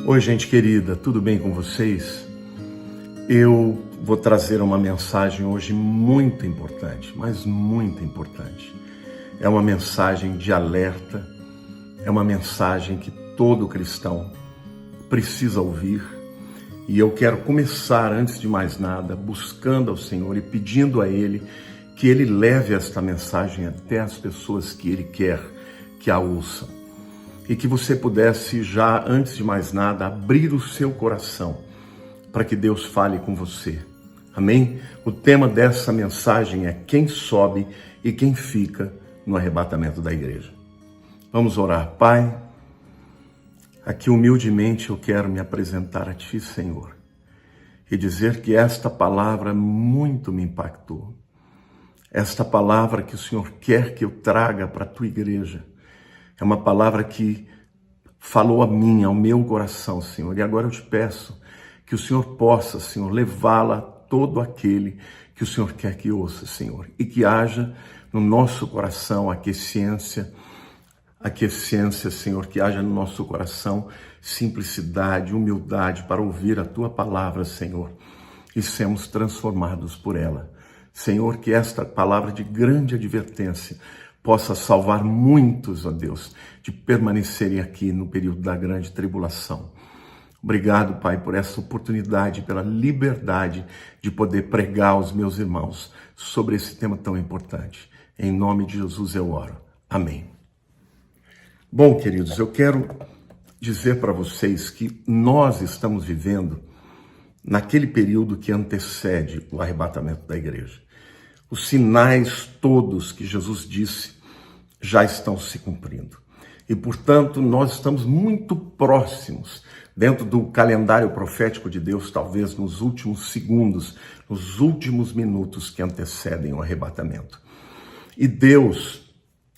Oi, gente querida, tudo bem com vocês? Eu vou trazer uma mensagem hoje muito importante, mas muito importante. É uma mensagem de alerta, é uma mensagem que todo cristão precisa ouvir. E eu quero começar, antes de mais nada, buscando ao Senhor e pedindo a Ele que Ele leve esta mensagem até as pessoas que Ele quer que a ouçam. E que você pudesse já, antes de mais nada, abrir o seu coração para que Deus fale com você. Amém? O tema dessa mensagem é quem sobe e quem fica no arrebatamento da igreja. Vamos orar. Pai, aqui humildemente eu quero me apresentar a Ti, Senhor, e dizer que esta palavra muito me impactou. Esta palavra que o Senhor quer que eu traga para a Tua igreja é uma palavra que falou a mim, ao meu coração, Senhor. E agora eu te peço que o Senhor possa, Senhor, levá-la a todo aquele que o Senhor quer que ouça, Senhor. E que haja no nosso coração aquiescência, Senhor, que haja no nosso coração simplicidade, humildade para ouvir a Tua palavra, Senhor, e sermos transformados por ela. Senhor, que esta palavra de grande advertência possa salvar muitos, ó Deus, de permanecerem aqui no período da grande tribulação. Obrigado, Pai, por essa oportunidade, pela liberdade de poder pregar aos meus irmãos sobre esse tema tão importante. Em nome de Jesus eu oro. Amém. Bom, queridos, eu quero dizer para vocês que nós estamos vivendo naquele período que antecede o arrebatamento da igreja. Os sinais todos que Jesus disse já estão se cumprindo. E, portanto, nós estamos muito próximos, dentro do calendário profético de Deus, talvez nos últimos segundos, nos últimos minutos que antecedem o arrebatamento. E Deus,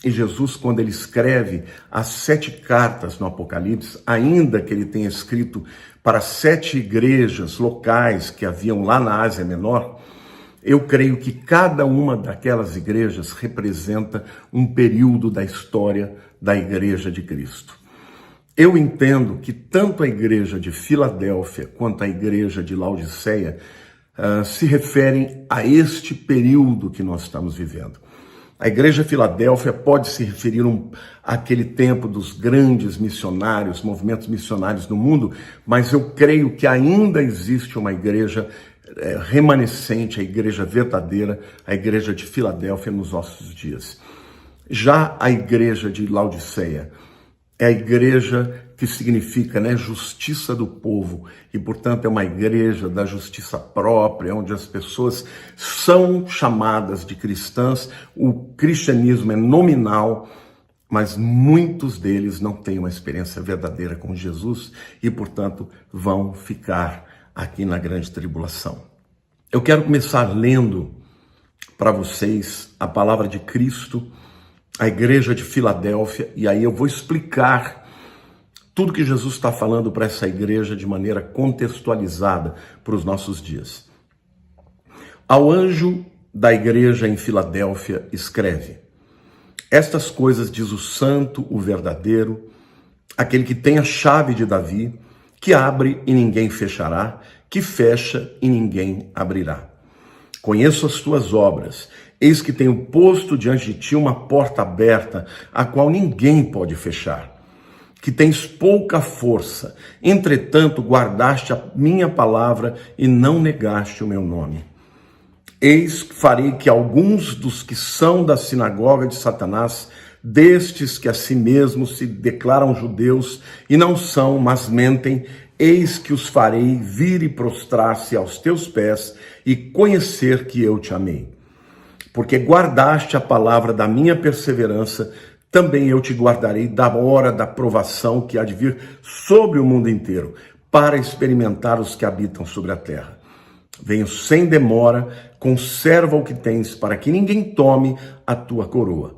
e Jesus, quando ele escreve as 7 cartas no Apocalipse, ainda que ele tenha escrito para 7 igrejas locais que haviam lá na Ásia Menor, eu creio que cada uma daquelas igrejas representa um período da história da Igreja de Cristo. Eu entendo que tanto a igreja de Filadélfia quanto a igreja de Laodiceia se referem a este período que nós estamos vivendo. A igreja de Filadélfia pode se referir àquele tempo dos grandes missionários, movimentos missionários no mundo, mas eu creio que ainda existe uma igreja remanescente, a igreja verdadeira, a igreja de Filadélfia nos nossos dias. Já a igreja de Laodiceia é a igreja que significa, justiça do povo, e portanto é uma igreja da justiça própria, onde as pessoas são chamadas de cristãs, o cristianismo é nominal, mas muitos deles não têm uma experiência verdadeira com Jesus e portanto vão ficar aqui na grande tribulação. Eu quero começar lendo para vocês a palavra de Cristo, a igreja de Filadélfia, e aí eu vou explicar tudo que Jesus está falando para essa igreja de maneira contextualizada para os nossos dias. Ao anjo da igreja em Filadélfia escreve: estas coisas diz o santo, o verdadeiro, aquele que tem a chave de Davi, que abre e ninguém fechará, que fecha e ninguém abrirá. Conheço as tuas obras, eis que tenho posto diante de ti uma porta aberta, a qual ninguém pode fechar. Que tens pouca força, entretanto guardaste a minha palavra e não negaste o meu nome. Eis que farei que alguns dos que são da sinagoga de Satanás, destes que a si mesmos se declaram judeus e não são, mas mentem, eis que os farei vir e prostrar-se aos teus pés e conhecer que eu te amei. Porque guardaste a palavra da minha perseverança, também eu te guardarei da hora da provação que há de vir sobre o mundo inteiro, para experimentar os que habitam sobre a terra. Venho sem demora, conserva o que tens, para que ninguém tome a tua coroa.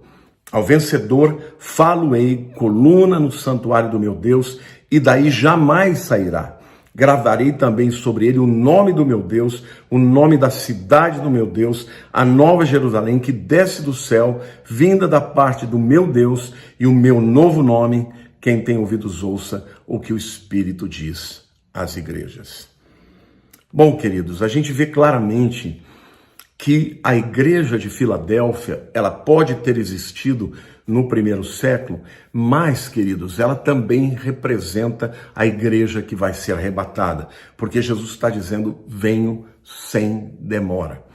Ao vencedor falo-ei coluna no santuário do meu Deus, e daí jamais sairá. Gravarei também sobre ele o nome do meu Deus, o nome da cidade do meu Deus, a nova Jerusalém que desce do céu, vinda da parte do meu Deus, e o meu novo nome Quem tem ouvidos ouça o que o Espírito diz às igrejas. Bom, queridos, a gente vê claramente que a igreja de Filadélfia, ela pode ter existido no primeiro século, mas, queridos, ela também representa a igreja que vai ser arrebatada, porque Jesus está dizendo, venho sem demora.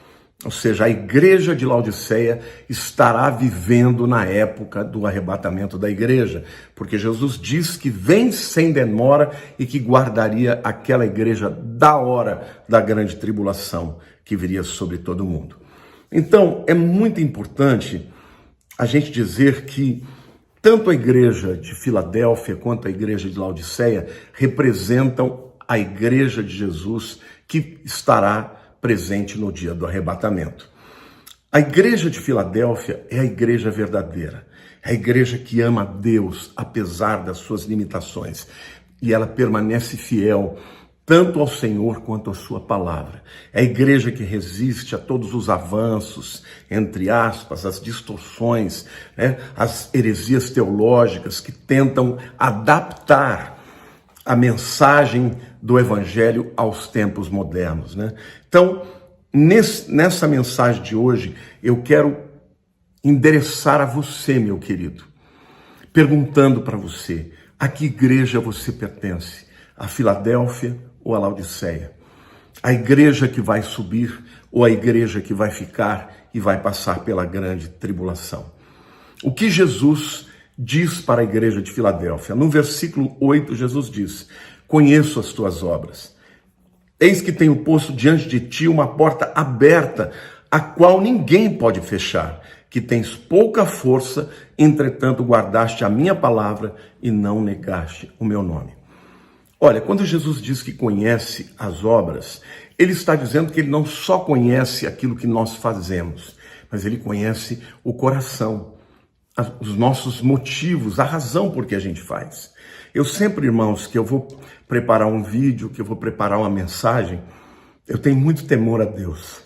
Ou seja, a igreja de Laodiceia estará vivendo na época do arrebatamento da igreja, porque Jesus diz que vem sem demora e que guardaria aquela igreja da hora da grande tribulação que viria sobre todo mundo. Então, é muito importante a gente dizer que tanto a igreja de Filadélfia quanto a igreja de Laodiceia representam a igreja de Jesus que estará presente no dia do arrebatamento. A igreja de Filadélfia é a igreja verdadeira, é a igreja que ama a Deus apesar das suas limitações e ela permanece fiel tanto ao Senhor quanto à sua palavra. É a igreja que resiste a todos os avanços, entre aspas, as distorções, as heresias teológicas que tentam adaptar a mensagem do evangelho aos tempos modernos, Então, nessa mensagem de hoje, eu quero endereçar a você, meu querido, perguntando para você, a que igreja você pertence? A Filadélfia ou a Laodiceia? A igreja que vai subir ou a igreja que vai ficar e vai passar pela grande tribulação? O que Jesus diz para a igreja de Filadélfia? No versículo 8, Jesus diz, conheço as tuas obras. Eis que tenho posto diante de ti uma porta aberta, a qual ninguém pode fechar, que tens pouca força, entretanto guardaste a minha palavra e não negaste o meu nome. Olha, quando Jesus diz que conhece as obras, ele está dizendo que ele não só conhece aquilo que nós fazemos, mas ele conhece o coração, os nossos motivos, a razão por que a gente faz. Eu sempre, irmãos, que eu vou preparar um vídeo, que eu vou preparar uma mensagem, eu tenho muito temor a Deus.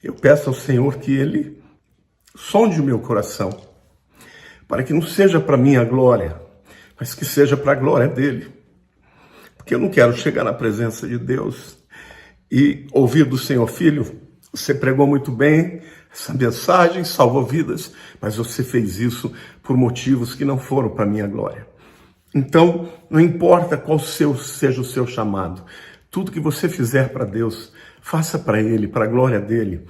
Eu peço ao Senhor que Ele sonde o meu coração, para que não seja para minha glória, mas que seja para a glória dEle. Porque eu não quero chegar na presença de Deus e ouvir do Senhor, filho, você pregou muito bem, essa mensagem salvou vidas, mas você fez isso por motivos que não foram para a minha glória. Então, não importa qual seja o seu chamado, tudo que você fizer para Deus, faça para Ele, para a glória dEle.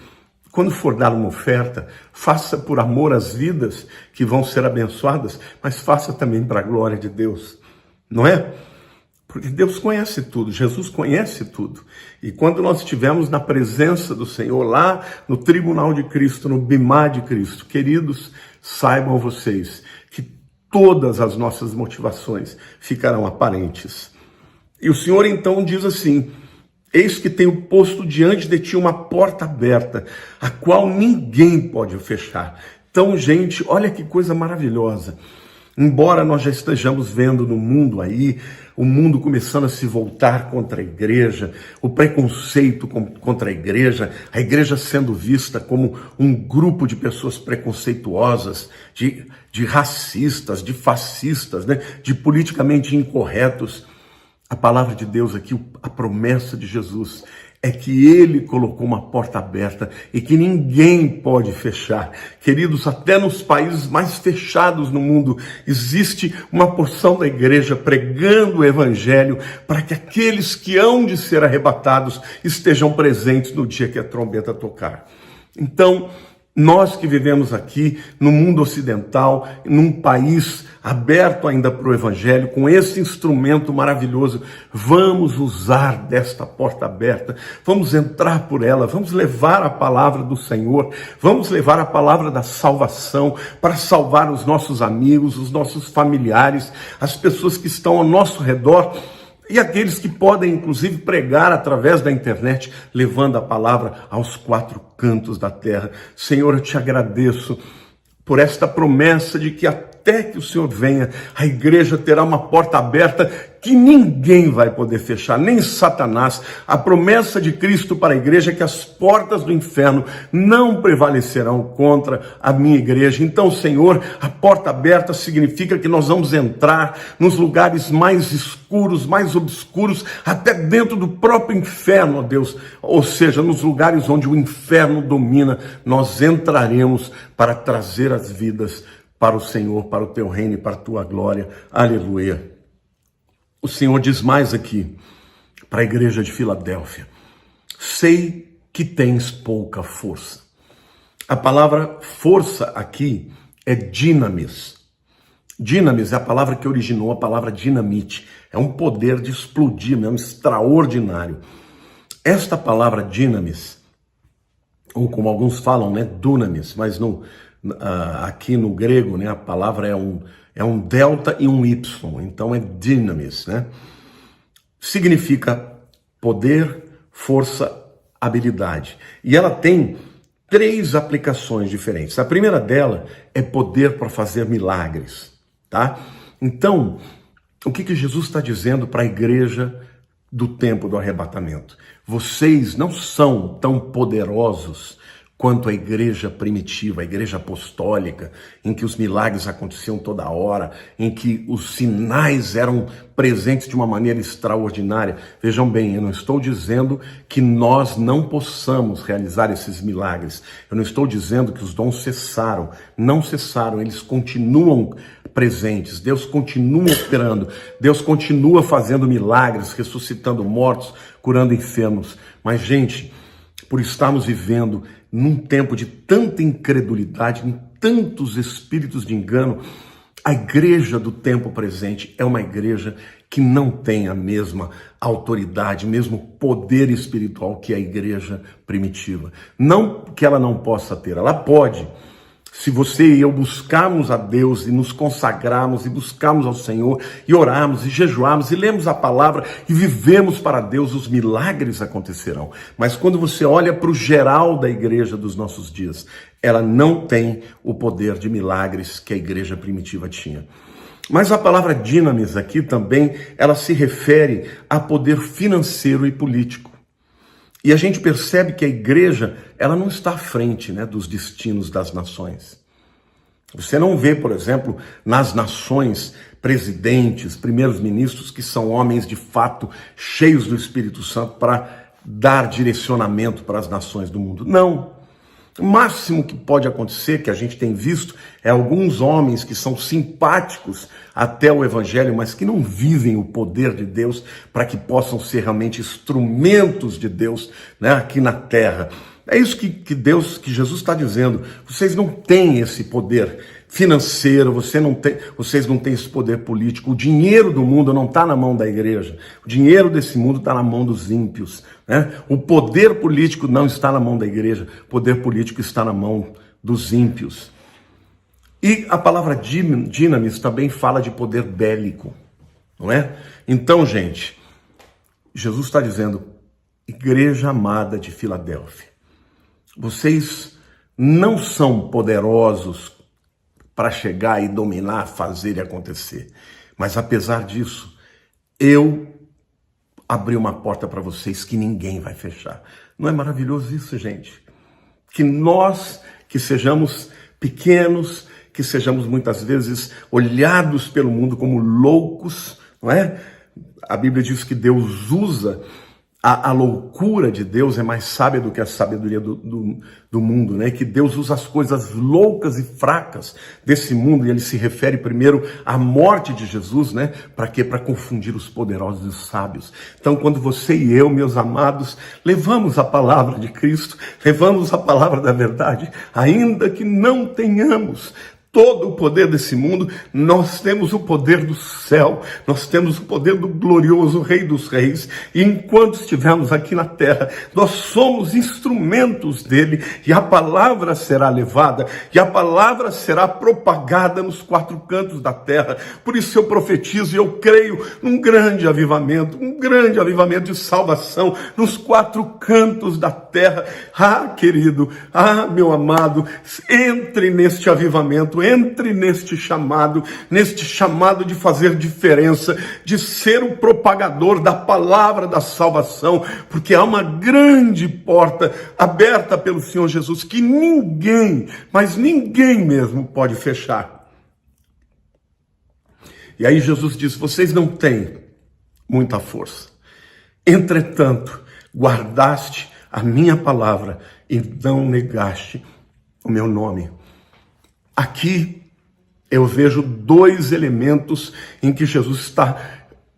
Quando for dar uma oferta, faça por amor às vidas que vão ser abençoadas, mas faça também para a glória de Deus, não é? Porque Deus conhece tudo, Jesus conhece tudo. E quando nós estivermos na presença do Senhor, lá no tribunal de Cristo, no bimá de Cristo, queridos, saibam vocês que todas as nossas motivações ficarão aparentes. E o Senhor então diz assim, eis que tenho posto diante de ti uma porta aberta, a qual ninguém pode fechar. Então, gente, olha que coisa maravilhosa. Embora nós já estejamos vendo no mundo aí, o mundo começando a se voltar contra a igreja, o preconceito contra a igreja sendo vista como um grupo de pessoas preconceituosas, de racistas, de fascistas, de politicamente incorretos. A palavra de Deus aqui, a promessa de Jesus, é que Ele colocou uma porta aberta e que ninguém pode fechar. Queridos, até nos países mais fechados no mundo, existe uma porção da igreja pregando o evangelho para que aqueles que hão de ser arrebatados estejam presentes no dia que a trombeta tocar. Então, nós que vivemos aqui no mundo ocidental, num país aberto ainda para o evangelho, com esse instrumento maravilhoso, vamos usar desta porta aberta, vamos entrar por ela, vamos levar a palavra do Senhor, vamos levar a palavra da salvação para salvar os nossos amigos, os nossos familiares, as pessoas que estão ao nosso redor, e aqueles que podem, inclusive, pregar através da internet, levando a palavra aos quatro cantos da terra. Senhor, eu te agradeço por esta promessa de que a até que o Senhor venha, a igreja terá uma porta aberta que ninguém vai poder fechar, nem Satanás. A promessa de Cristo para a igreja é que as portas do inferno não prevalecerão contra a minha igreja. Então, Senhor, a porta aberta significa que nós vamos entrar nos lugares mais escuros, mais obscuros, até dentro do próprio inferno, ó Deus. Ou seja, nos lugares onde o inferno domina, nós entraremos para trazer as vidas para o Senhor, para o teu reino e para a tua glória. Aleluia. O Senhor diz mais aqui para a igreja de Filadélfia: sei que tens pouca força. A palavra força aqui é dinamis. Dinamis é a palavra que originou a palavra dinamite. É um poder de explodir, é um extraordinário. Esta palavra dinamis, ou como alguns falam, né, dunamis, mas aqui no grego, né, a palavra é um delta e um y, então é dinamis, né? Significa poder, força, habilidade. E ela tem 3 aplicações diferentes. A primeira dela é poder para fazer milagres, tá? Então, o que Jesus está dizendo para a igreja do tempo do arrebatamento? Vocês não são tão poderosos quanto a igreja primitiva, a igreja apostólica, em que os milagres aconteciam toda hora, em que os sinais eram presentes de uma maneira extraordinária. Vejam bem, eu não estou dizendo que nós não possamos realizar esses milagres. Eu não estou dizendo que os dons cessaram. Não cessaram, eles continuam presentes. Deus continua operando. Deus continua fazendo milagres, ressuscitando mortos, curando enfermos. Mas, gente, por estarmos vivendo num tempo de tanta incredulidade, em tantos espíritos de engano, a igreja do tempo presente é uma igreja que não tem a mesma autoridade, mesmo poder espiritual que a igreja primitiva. Não que ela não possa ter, ela pode. Se você e eu buscarmos a Deus e nos consagrarmos e buscarmos ao Senhor e orarmos e jejuarmos e lemos a palavra e vivemos para Deus, os milagres acontecerão. Mas quando você olha para o geral da igreja dos nossos dias, ela não tem o poder de milagres que a igreja primitiva tinha. Mas a palavra dinamis aqui também, ela se refere a poder financeiro e político. E a gente percebe que a igreja, ela não está à frente, né, dos destinos das nações. Você não vê, por exemplo, nas nações, presidentes, primeiros ministros que são homens de fato cheios do Espírito Santo para dar direcionamento para as nações do mundo. Não. O máximo que pode acontecer, que a gente tem visto, é alguns homens que são simpáticos até o evangelho, mas que não vivem o poder de Deus para que possam ser realmente instrumentos de Deus, né, aqui na terra. É isso que Jesus está dizendo. Vocês não têm esse poder financeiro, vocês não têm esse poder político. O dinheiro do mundo não está na mão da igreja. O dinheiro desse mundo está na mão dos ímpios, né? O poder político não está na mão da igreja. O poder político está na mão dos ímpios. E a palavra dinamis também fala de poder bélico, não é? Então, gente, Jesus está dizendo: igreja amada de Filadélfia, vocês não são poderosos para chegar e dominar, fazer e acontecer. Mas apesar disso, eu abri uma porta para vocês que ninguém vai fechar. Não é maravilhoso isso, gente? Que nós, que sejamos pequenos, que sejamos muitas vezes olhados pelo mundo como loucos, não é? A Bíblia diz que Deus usa a loucura de Deus, é mais sábia do que a sabedoria do mundo, né? Que Deus usa as coisas loucas e fracas desse mundo, e ele se refere primeiro à morte de Jesus, né? Para quê? Para confundir os poderosos e os sábios. Então, quando você e eu, meus amados, levamos a palavra de Cristo, levamos a palavra da verdade, ainda que não tenhamos todo o poder desse mundo, nós temos o poder do céu, nós temos o poder do glorioso Rei dos Reis, e enquanto estivermos aqui na terra, nós somos instrumentos dele, e a palavra será levada, e a palavra será propagada nos 4 cantos da terra. Por isso eu profetizo e eu creio num grande avivamento, de salvação nos 4 cantos da terra. Ah, querido, ah, meu amado, entre neste avivamento, entre neste chamado de fazer diferença, de ser o propagador da palavra da salvação, porque há uma grande porta aberta pelo Senhor Jesus que ninguém, mas ninguém mesmo pode fechar. E aí Jesus diz: vocês não têm muita força, entretanto, guardaste a minha palavra e não negaste o meu nome. Aqui eu vejo dois elementos em que Jesus está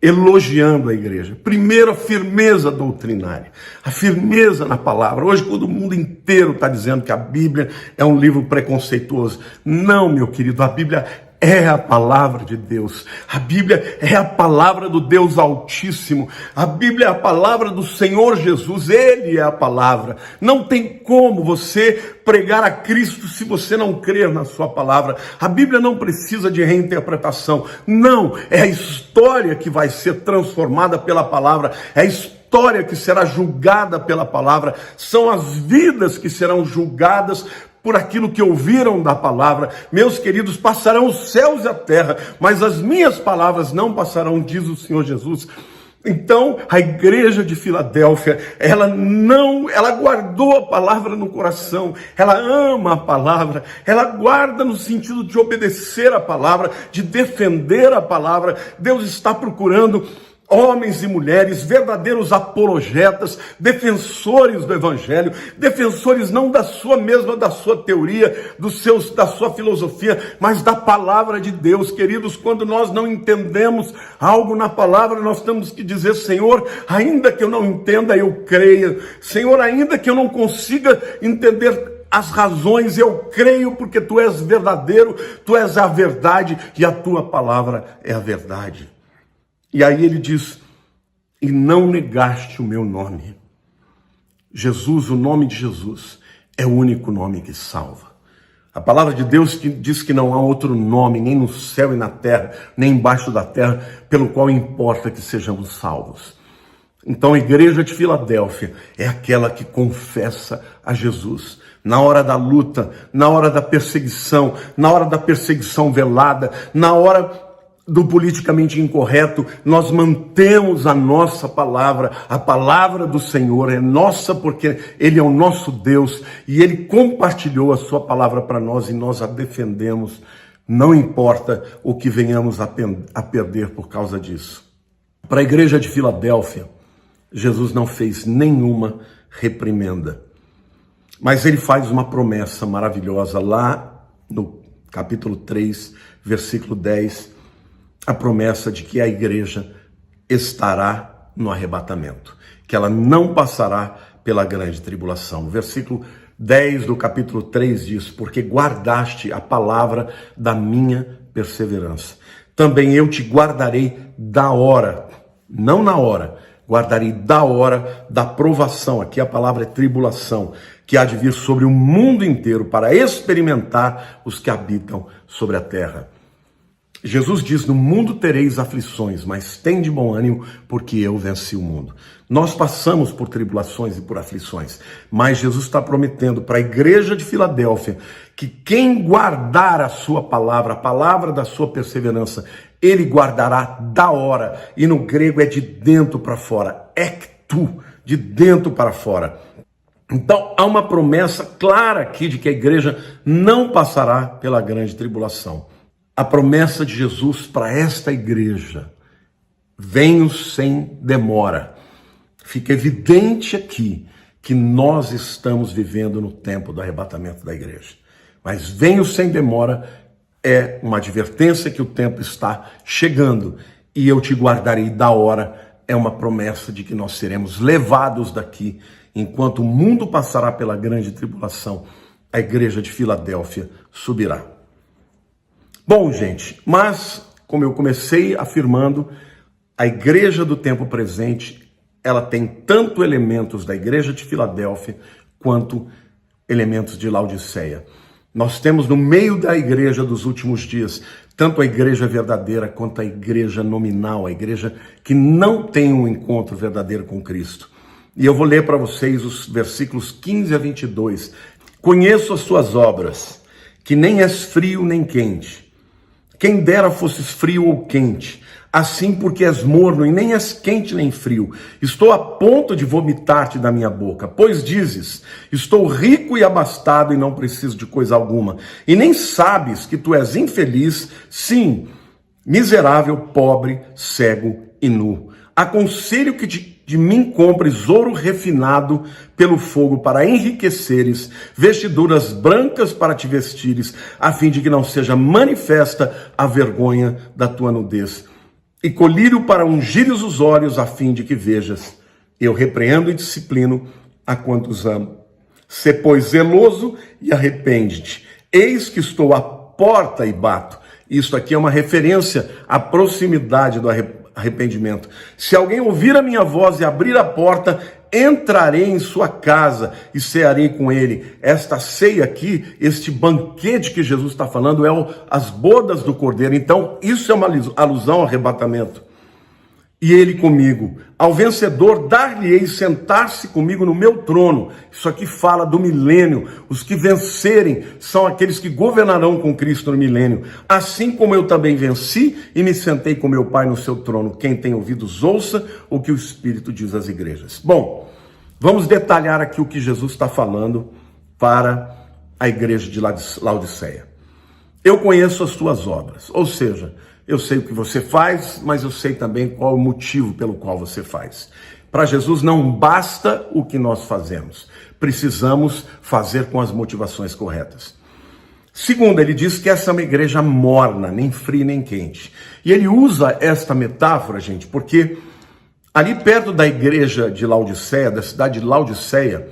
elogiando a igreja. Primeiro, a firmeza doutrinária, a firmeza na palavra. Hoje, quando o mundo inteiro está dizendo que a Bíblia é um livro preconceituoso. Não, meu querido, a Bíblia é a palavra de Deus. A Bíblia é a palavra do Deus Altíssimo. A Bíblia é a palavra do Senhor Jesus. Ele é a palavra. Não tem como você pregar a Cristo se você não crer na sua palavra. A Bíblia não precisa de reinterpretação. Não, é a história que vai ser transformada pela palavra. É a história que será julgada pela palavra. São as vidas que serão julgadas por aquilo que ouviram da palavra. Meus queridos, passarão os céus e a terra, mas as minhas palavras não passarão, diz o Senhor Jesus. Então, a igreja de Filadélfia, ela guardou a palavra no coração, ela ama a palavra, ela guarda no sentido de obedecer a palavra, de defender a palavra. Deus está procurando homens e mulheres, verdadeiros apologetas, defensores do evangelho, defensores não da sua teoria, da sua filosofia, mas da palavra de Deus. Queridos, quando nós não entendemos algo na palavra, nós temos que dizer: Senhor, ainda que eu não entenda, eu creio. Senhor, ainda que eu não consiga entender as razões, eu creio, porque tu és verdadeiro, tu és a verdade e a tua palavra é a verdade. E aí ele diz: e não negaste o meu nome. Jesus, o nome de Jesus, é o único nome que salva. A palavra de Deus que diz que não há outro nome, nem no céu e na terra, nem embaixo da terra, pelo qual importa que sejamos salvos. Então a igreja de Filadélfia é aquela que confessa a Jesus. Na hora da luta, na hora da perseguição velada, na hora do politicamente incorreto, nós mantemos a nossa palavra. A palavra do Senhor é nossa porque Ele é o nosso Deus e Ele compartilhou a sua palavra para nós e nós a defendemos. Não importa o que venhamos a perder por causa disso. Para a igreja de Filadélfia, Jesus não fez nenhuma reprimenda, mas Ele faz uma promessa maravilhosa lá no capítulo 3, versículo 10, a promessa de que a igreja estará no arrebatamento, que ela não passará pela grande tribulação. O versículo 10 do capítulo 3 diz: porque guardaste a palavra da minha perseverança. Também eu te guardarei da hora, não na hora, guardarei da hora da provação. Aqui a palavra é tribulação, que há de vir sobre o mundo inteiro para experimentar os que habitam sobre a terra. Jesus diz: no mundo tereis aflições, mas tende bom ânimo, porque eu venci o mundo. Nós passamos por tribulações e por aflições, mas Jesus está prometendo para a igreja de Filadélfia que quem guardar a sua palavra, a palavra da sua perseverança, Ele guardará da hora. E no grego é de dentro para fora, ektu, de dentro para fora. Então há uma promessa clara aqui de que a igreja não passará pela grande tribulação. A promessa de Jesus para esta igreja: venho sem demora. Fica evidente aqui que nós estamos vivendo no tempo do arrebatamento da igreja. Mas venho sem demora é uma advertência que o tempo está chegando e eu te guardarei da hora. É uma promessa de que nós seremos levados daqui. Enquanto o mundo passará pela grande tribulação, a igreja de Filadélfia subirá. Bom, gente, mas, como eu comecei afirmando, a igreja do tempo presente, ela tem tanto elementos da igreja de Filadélfia, quanto elementos de Laodiceia. Nós temos no meio da igreja dos últimos dias, tanto a igreja verdadeira, quanto a igreja nominal, a igreja que não tem um encontro verdadeiro com Cristo. E eu vou ler para vocês os versículos 15 a 22. Conheço as suas obras, que nem és frio nem quente. Quem dera fosses frio ou quente, assim porque és morno e nem és quente nem frio. Estou a ponto de vomitar-te da minha boca, pois dizes, estou rico e abastado e não preciso de coisa alguma. E nem sabes que tu és infeliz, sim, miserável, pobre, cego e nu. Aconselho que de mim compres ouro refinado pelo fogo para enriqueceres, vestiduras brancas para te vestires, a fim de que não seja manifesta a vergonha da tua nudez. E colírio para ungires os olhos, a fim de que vejas. Eu repreendo e disciplino a quantos amo. Sê, pois, zeloso e arrepende-te. Eis que estou à porta e bato. Isso aqui é uma referência à proximidade do arrependimento. Se alguém ouvir a minha voz e abrir a porta, entrarei em sua casa e cearei com ele. Esta ceia aqui, este banquete que Jesus está falando, é as bodas do Cordeiro. Então, isso é uma alusão ao arrebatamento. E ele comigo. Ao vencedor, dar-lhe-ei sentar-se comigo no meu trono. Isso aqui fala do milênio. Os que vencerem são aqueles que governarão com Cristo no milênio. Assim como eu também venci e me sentei com meu Pai no seu trono. Quem tem ouvidos, ouça o que o Espírito diz às igrejas. Bom, vamos detalhar aqui o que Jesus está falando para a igreja de Laodiceia. Eu conheço as tuas obras, ou seja, eu sei o que você faz, mas eu sei também qual é o motivo pelo qual você faz. Para Jesus não basta o que nós fazemos, precisamos fazer com as motivações corretas. Segundo, ele diz que essa é uma igreja morna, nem fria nem quente. E ele usa esta metáfora, gente, porque ali perto da igreja de Laodiceia, da cidade de Laodiceia,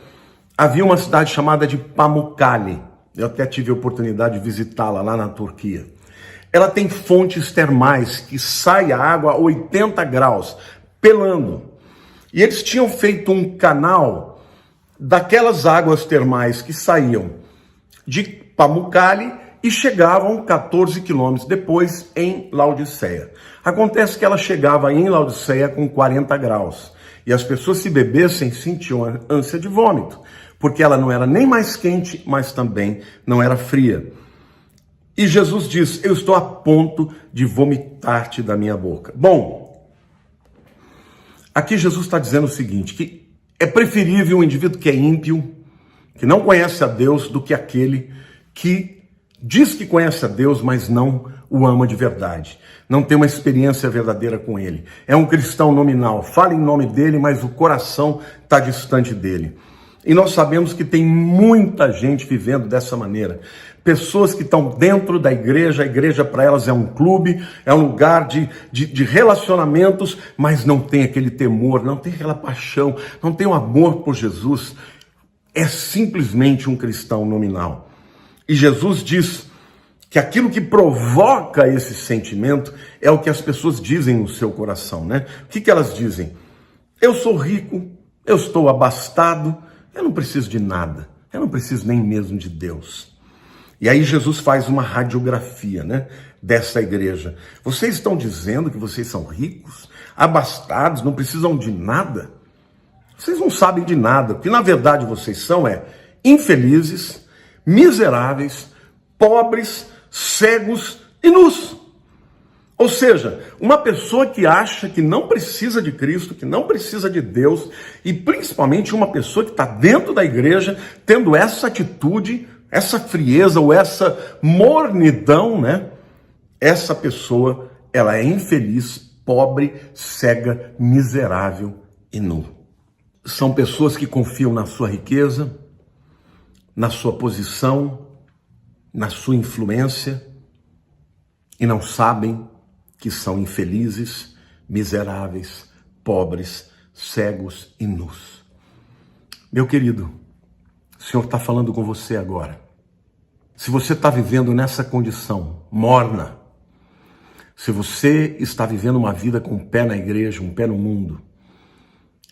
havia uma cidade chamada de Pamukkale. Eu até tive a oportunidade de visitá-la lá na Turquia. Ela tem fontes termais que sai a água a 80 graus, pelando. E eles tinham feito um canal daquelas águas termais que saíam de Pamukkale e chegavam 14 quilômetros depois em Laodiceia. Acontece que ela chegava em Laodiceia com 40 graus. E as pessoas, se bebessem, sentiam ânsia de vômito, porque ela não era nem mais quente, mas também não era fria. E Jesus diz, eu estou a ponto de vomitar-te da minha boca. Bom, aqui Jesus está dizendo o seguinte, que é preferível um indivíduo que é ímpio, que não conhece a Deus, do que aquele que diz que conhece a Deus, mas não o ama de verdade. Não tem uma experiência verdadeira com ele. É um cristão nominal, fala em nome dele, mas o coração está distante dele. E nós sabemos que tem muita gente vivendo dessa maneira. Pessoas que estão dentro da igreja, a igreja para elas é um clube, é um lugar de relacionamentos, mas não tem aquele temor, não tem aquela paixão, não tem o amor por Jesus. É simplesmente um cristão nominal. E Jesus diz que aquilo que provoca esse sentimento é o que as pessoas dizem no seu coração, né? O que elas dizem? Eu sou rico, eu estou abastado, eu não preciso de nada, eu não preciso nem mesmo de Deus. E aí Jesus faz uma radiografia, né, dessa igreja. Vocês estão dizendo que vocês são ricos, abastados, não precisam de nada? Vocês não sabem de nada. O que na verdade vocês são infelizes, miseráveis, pobres, cegos e nus. Ou seja, uma pessoa que acha que não precisa de Cristo, que não precisa de Deus, e principalmente uma pessoa que está dentro da igreja tendo essa atitude, essa frieza ou essa mornidão, né? Essa pessoa, ela é infeliz, pobre, cega, miserável e nu. São pessoas que confiam na sua riqueza, na sua posição, na sua influência e não sabem que são infelizes, miseráveis, pobres, cegos e nus. Meu querido, o Senhor está falando com você agora. Se você está vivendo nessa condição morna, se você está vivendo uma vida com um pé na igreja, um pé no mundo,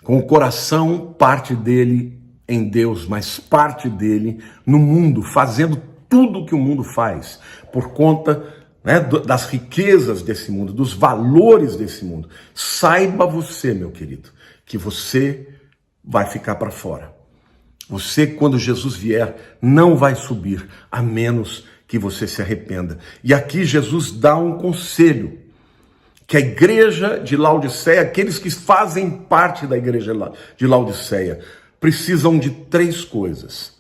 com o coração, parte dele em Deus, mas parte dele no mundo, fazendo tudo o que o mundo faz, por conta, né, das riquezas desse mundo, dos valores desse mundo. Saiba você, meu querido, que você vai ficar para fora. Você, quando Jesus vier, não vai subir, a menos que você se arrependa. E aqui Jesus dá um conselho, que a igreja de Laodiceia, aqueles que fazem parte da igreja de Laodiceia, precisam de 3 coisas.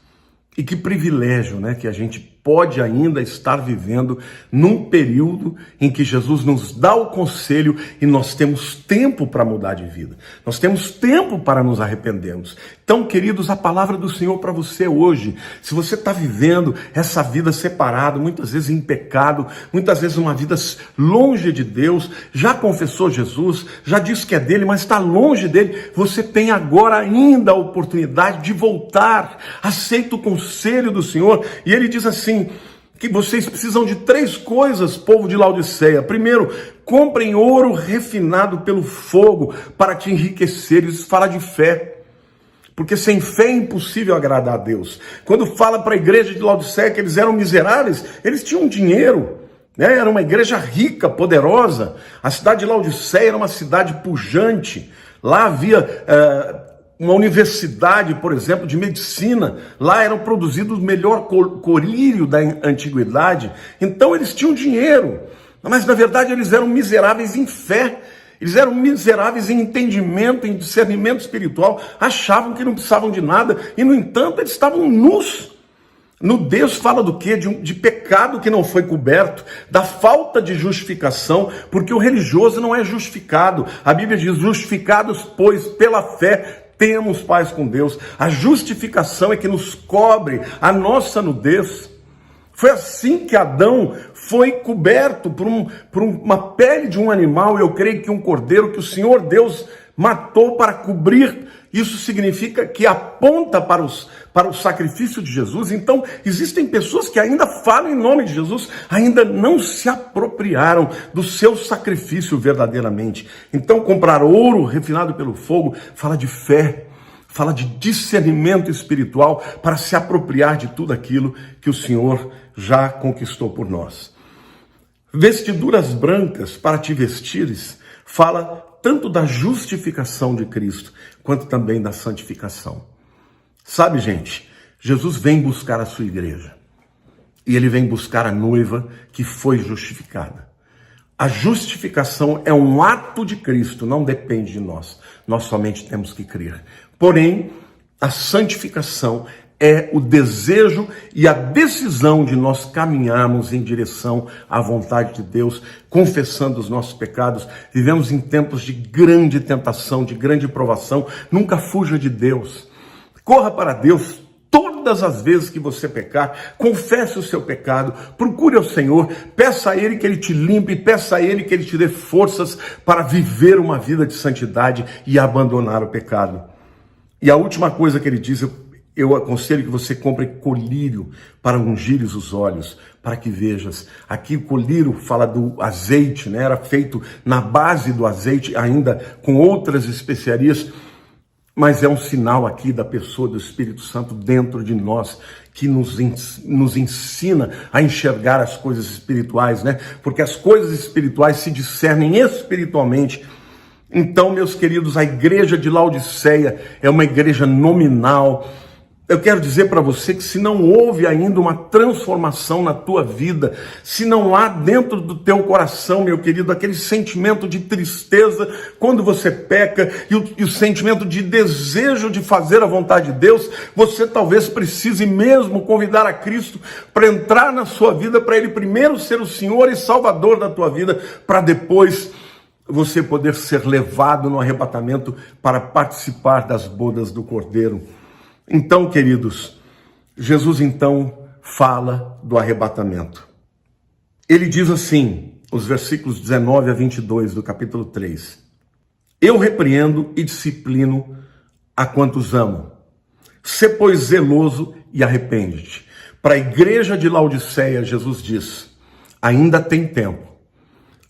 E que privilégio, né, que a gente pode ainda estar vivendo num período em que Jesus nos dá o conselho e nós temos tempo para mudar de vida. Nós temos tempo para nos arrependermos. Então, queridos, a palavra do Senhor para você hoje, se você está vivendo essa vida separada, muitas vezes em pecado, muitas vezes uma vida longe de Deus, já confessou Jesus, já disse que é dele, mas está longe dele, você tem agora ainda a oportunidade de voltar. Aceita o conselho do Senhor. E ele diz assim, que vocês precisam de 3 coisas, povo de Laodiceia. Primeiro, comprem ouro refinado pelo fogo para te enriquecer. Isso fala de fé, porque sem fé é impossível agradar a Deus. Quando fala para a igreja de Laodiceia que eles eram miseráveis, eles tinham dinheiro, né? Era uma igreja rica, poderosa. A cidade de Laodiceia era uma cidade pujante. Lá havia uma universidade, por exemplo, de medicina. Lá eram produzidos o melhor colírio da antiguidade. Então eles tinham dinheiro, mas na verdade eles eram miseráveis em fé. Eles eram miseráveis em entendimento, em discernimento espiritual. Achavam que não precisavam de nada e, no entanto, eles estavam nus. Nudez fala do quê? De pecado que não foi coberto, da falta de justificação, porque o religioso não é justificado. A Bíblia diz, justificados, pois, pela fé, temos paz com Deus. A justificação é que nos cobre a nossa nudez. Foi assim que Adão foi coberto por uma pele de um animal, eu creio que um cordeiro, que o Senhor Deus matou para cobrir. Isso significa que aponta para o sacrifício de Jesus. Então, existem pessoas que ainda falam em nome de Jesus, ainda não se apropriaram do seu sacrifício verdadeiramente. Então, comprar ouro refinado pelo fogo fala de fé, fala de discernimento espiritual para se apropriar de tudo aquilo que o Senhor já conquistou por nós. Vestiduras brancas para te vestires, fala tanto da justificação de Cristo, quanto também da santificação. Sabe, gente, Jesus vem buscar a sua igreja. E ele vem buscar a noiva que foi justificada. A justificação é um ato de Cristo, não depende de nós. Nós somente temos que crer. Porém, a santificação é o desejo e a decisão de nós caminharmos em direção à vontade de Deus, confessando os nossos pecados. Vivemos em tempos de grande tentação, de grande provação. Nunca fuja de Deus. Corra para Deus todas as vezes que você pecar. Confesse o seu pecado. Procure ao Senhor. Peça a Ele que Ele te limpe. Peça a Ele que Ele te dê forças para viver uma vida de santidade e abandonar o pecado. E a última coisa que Ele diz, eu aconselho que você compre colírio para ungires os olhos, para que vejas. Aqui o colírio fala do azeite, né? Era feito na base do azeite, ainda com outras especiarias, mas é um sinal aqui da pessoa do Espírito Santo dentro de nós, que nos ensina a enxergar as coisas espirituais, né? Porque as coisas espirituais se discernem espiritualmente. Então, meus queridos, a igreja de Laodiceia é uma igreja nominal. Eu quero dizer para você que se não houve ainda uma transformação na tua vida, se não há dentro do teu coração, meu querido, aquele sentimento de tristeza quando você peca e o sentimento de desejo de fazer a vontade de Deus, você talvez precise mesmo convidar a Cristo para entrar na sua vida, para Ele primeiro ser o Senhor e Salvador da tua vida, para depois você poder ser levado no arrebatamento para participar das bodas do Cordeiro. Então, queridos, Jesus então fala do arrebatamento. Ele diz assim, os versículos 19 a 22 do capítulo 3. Eu repreendo e disciplino a quantos amo. Sê, pois, zeloso e arrepende-te. Para a igreja de Laodiceia, Jesus diz, ainda tem tempo,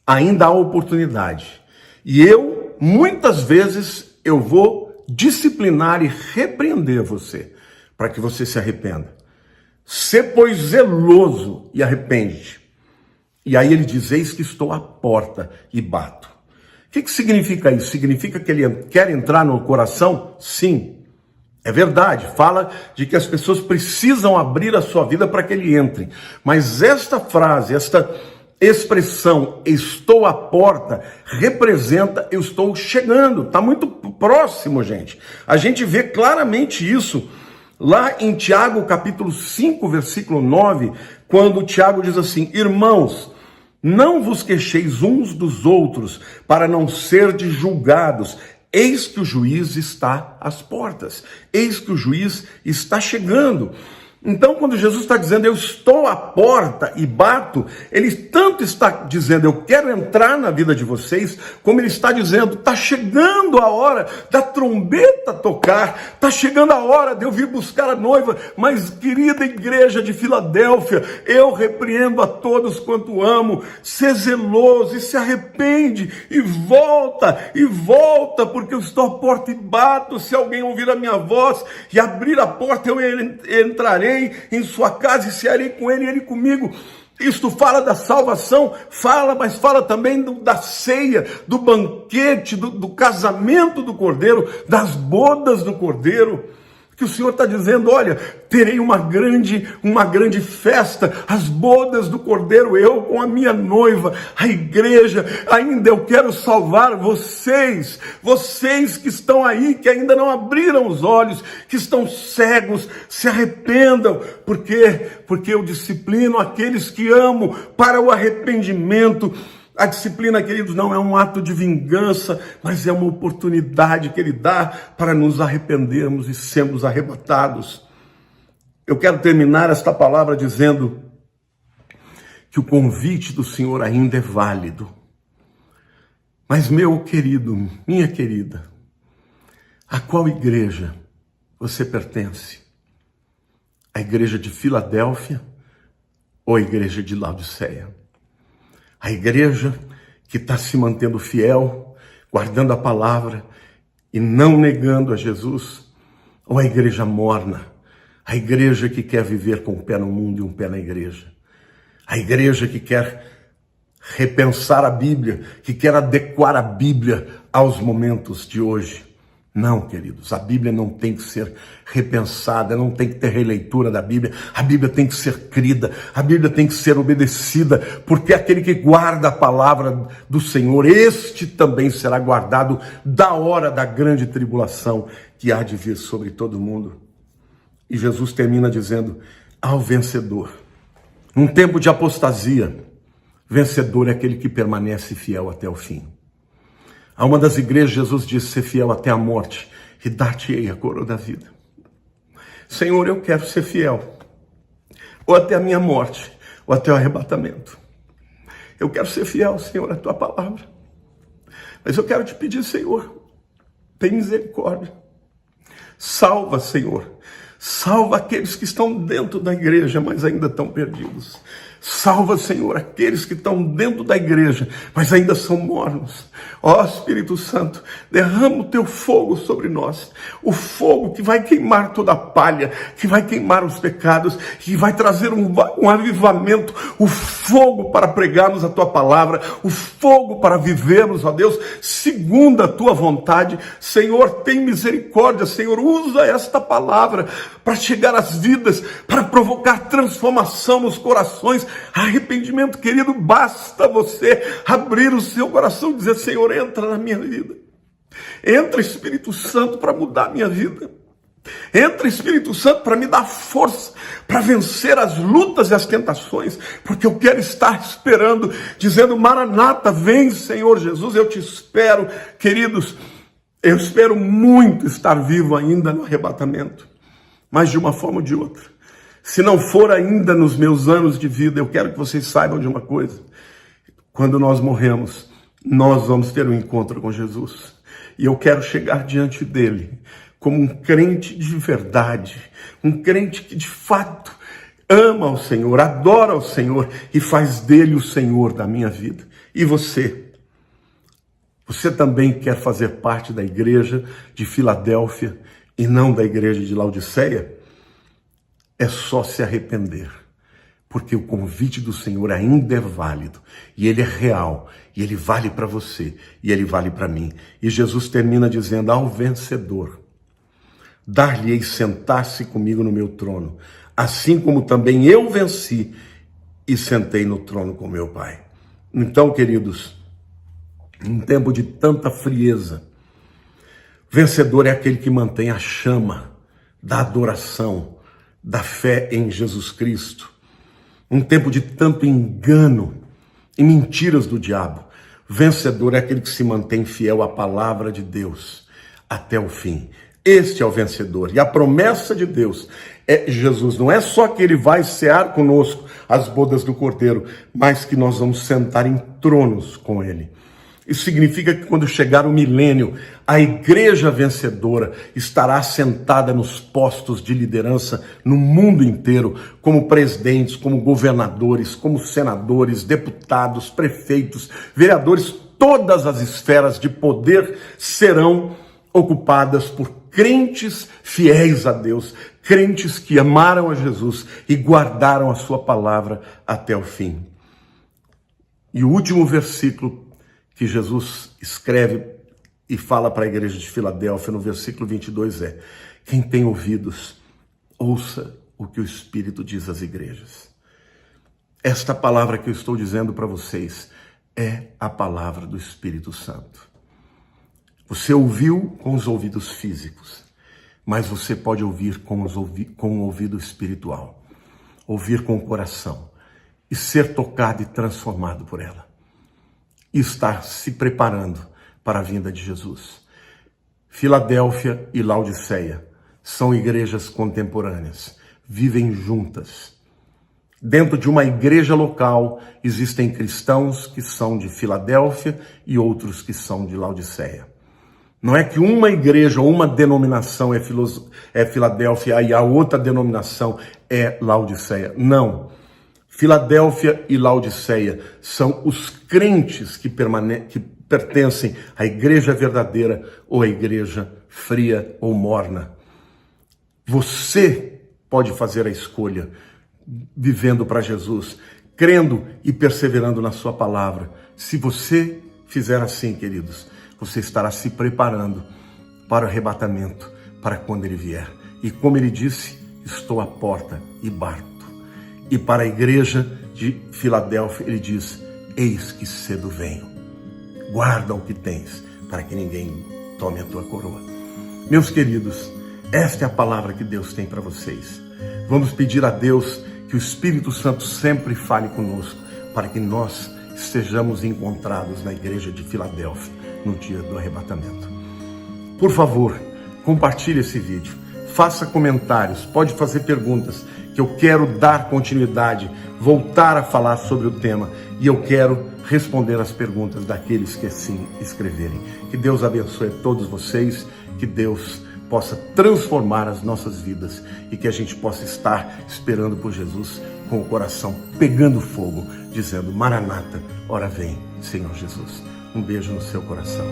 ainda há oportunidade. E eu, muitas vezes, eu vou disciplinar e repreender você, para que você se arrependa. Sê, pois, zeloso e arrepende-te. E aí ele diz, eis que estou à porta e bato. O que significa isso? Significa que ele quer entrar no coração? Sim. É verdade, fala de que as pessoas precisam abrir a sua vida para que ele entre. Mas esta frase, esta expressão, estou à porta, representa eu estou chegando. Está muito próximo, gente. A gente vê claramente isso lá em Tiago, capítulo 5, versículo 9, quando Tiago diz assim: irmãos, não vos queixeis uns dos outros, para não serdes julgados. Eis que o juiz está às portas. Eis que o juiz está chegando. Então, quando Jesus está dizendo, eu estou à porta e bato, ele tanto está dizendo, eu quero entrar na vida de vocês, como ele está dizendo, está chegando a hora da trombeta tocar, está chegando a hora de eu vir buscar a noiva. Mas, querida igreja de Filadélfia, eu repreendo a todos quanto amo, sê zeloso e se arrepende e volta, porque eu estou à porta e bato. Se alguém ouvir a minha voz e abrir a porta, eu entrarei em sua casa e cearei com ele e ele comigo. Isto fala da salvação, mas fala também da ceia, do banquete, do casamento do Cordeiro, das bodas do Cordeiro. Que o Senhor está dizendo, olha, terei uma grande festa, as bodas do Cordeiro, eu com a minha noiva, a igreja. Ainda eu quero salvar vocês que estão aí, que ainda não abriram os olhos, que estão cegos, se arrependam, porque eu disciplino aqueles que amo para o arrependimento. A disciplina, queridos, não é um ato de vingança, mas é uma oportunidade que ele dá para nos arrependermos e sermos arrebatados. Eu quero terminar esta palavra dizendo que o convite do Senhor ainda é válido. Mas meu querido, minha querida, a qual igreja você pertence? A igreja de Filadélfia ou a igreja de Laodiceia? A igreja que está se mantendo fiel, guardando a palavra e não negando a Jesus, ou a igreja morna, a igreja que quer viver com um pé no mundo e um pé na igreja, a igreja que quer repensar a Bíblia, que quer adequar a Bíblia aos momentos de hoje. Não, queridos, a Bíblia não tem que ser repensada, não tem que ter releitura da Bíblia, a Bíblia tem que ser crida, a Bíblia tem que ser obedecida, porque aquele que guarda a palavra do Senhor, este também será guardado da hora da grande tribulação que há de vir sobre todo mundo. E Jesus termina dizendo, ao vencedor, num tempo de apostasia, vencedor é aquele que permanece fiel até o fim. A uma das igrejas, Jesus disse, ser fiel até a morte e dar-te-ei a coroa da vida. Senhor, eu quero ser fiel, ou até a minha morte, ou até o arrebatamento. Eu quero ser fiel, Senhor, à tua palavra. Mas eu quero te pedir, Senhor, tem misericórdia. Salva, Senhor. Salva aqueles que estão dentro da igreja, mas ainda estão perdidos. Salva, Senhor, aqueles que estão dentro da igreja, mas ainda são mornos. Ó Espírito Santo, derrama o teu fogo sobre nós. O fogo que vai queimar toda a palha, que vai queimar os pecados, que vai trazer um avivamento. O fogo para pregarmos a tua palavra, o fogo para vivermos, ó Deus, segundo a tua vontade. Senhor, tem misericórdia, Senhor, usa esta palavra para chegar às vidas, para provocar transformação nos corações. Arrependimento, querido, basta você abrir o seu coração e dizer, Senhor, entra na minha vida. Entra, Espírito Santo, para mudar a minha vida. Entra, Espírito Santo, para me dar força, para vencer as lutas e as tentações, porque eu quero estar esperando, dizendo, Maranata, vem, Senhor Jesus, eu te espero. Queridos, eu espero muito estar vivo ainda no arrebatamento, mas de uma forma ou de outra. Se não for ainda nos meus anos de vida, eu quero que vocês saibam de uma coisa. Quando nós morremos, nós vamos ter um encontro com Jesus. E eu quero chegar diante dele como um crente de verdade, um crente que de fato ama ao Senhor, adora ao Senhor e faz dele o Senhor da minha vida. E você? Você também quer fazer parte da igreja de Filadélfia e não da igreja de Laodiceia? É só se arrepender, porque o convite do Senhor ainda é válido, e ele é real, e ele vale para você, e ele vale para mim. E Jesus termina dizendo, ao vencedor, dar-lhe-ei sentar-se comigo no meu trono, assim como também eu venci e sentei no trono com meu Pai. Então, queridos, em tempo de tanta frieza, vencedor é aquele que mantém a chama da adoração, da fé em Jesus Cristo. Um tempo de tanto engano e mentiras do diabo, vencedor é aquele que se mantém fiel à palavra de Deus até o fim. Este é o vencedor. E a promessa de Deus é Jesus. Não é só que ele vai cear conosco as bodas do Cordeiro, mas que nós vamos sentar em tronos com ele. Isso significa que quando chegar o milênio, a igreja vencedora estará sentada nos postos de liderança no mundo inteiro, como presidentes, como governadores, como senadores, deputados, prefeitos, vereadores. Todas as esferas de poder serão ocupadas por crentes fiéis a Deus, crentes que amaram a Jesus e guardaram a sua palavra até o fim. E o último versículo que Jesus escreve e fala para a igreja de Filadélfia, no versículo 22 é: quem tem ouvidos, ouça o que o Espírito diz às igrejas. Esta palavra que eu estou dizendo para vocês é a palavra do Espírito Santo. Você ouviu com os ouvidos físicos, mas você pode ouvir com o ouvido espiritual, ouvir com o coração e ser tocado e transformado por ela. E estar se preparando para a vinda de Jesus. Filadélfia e Laodiceia são igrejas contemporâneas, vivem juntas. Dentro de uma igreja local existem cristãos que são de Filadélfia e outros que são de Laodiceia. Não é que uma igreja ou uma denominação é Filadélfia e a outra denominação é Laodiceia. Não. Filadélfia e Laodiceia são os crentes que pertencem à igreja verdadeira ou à igreja fria ou morna. Você pode fazer a escolha, vivendo para Jesus, crendo e perseverando na sua palavra. Se você fizer assim, queridos, você estará se preparando para o arrebatamento, para quando ele vier. E como ele disse, estou à porta e bato. E para a igreja de Filadélfia, ele diz: eis que cedo venho. Guarda o que tens, para que ninguém tome a tua coroa. Meus queridos, esta é a palavra que Deus tem para vocês. Vamos pedir a Deus que o Espírito Santo sempre fale conosco, para que nós estejamos encontrados na igreja de Filadélfia no dia do arrebatamento. Por favor, compartilhe esse vídeo, faça comentários, pode fazer perguntas, que eu quero dar continuidade, voltar a falar sobre o tema, e eu quero responder as perguntas daqueles que assim escreverem. Que Deus abençoe a todos vocês, que Deus possa transformar as nossas vidas e que a gente possa estar esperando por Jesus com o coração pegando fogo, dizendo: Maranata, ora vem, Senhor Jesus. Um beijo no seu coração.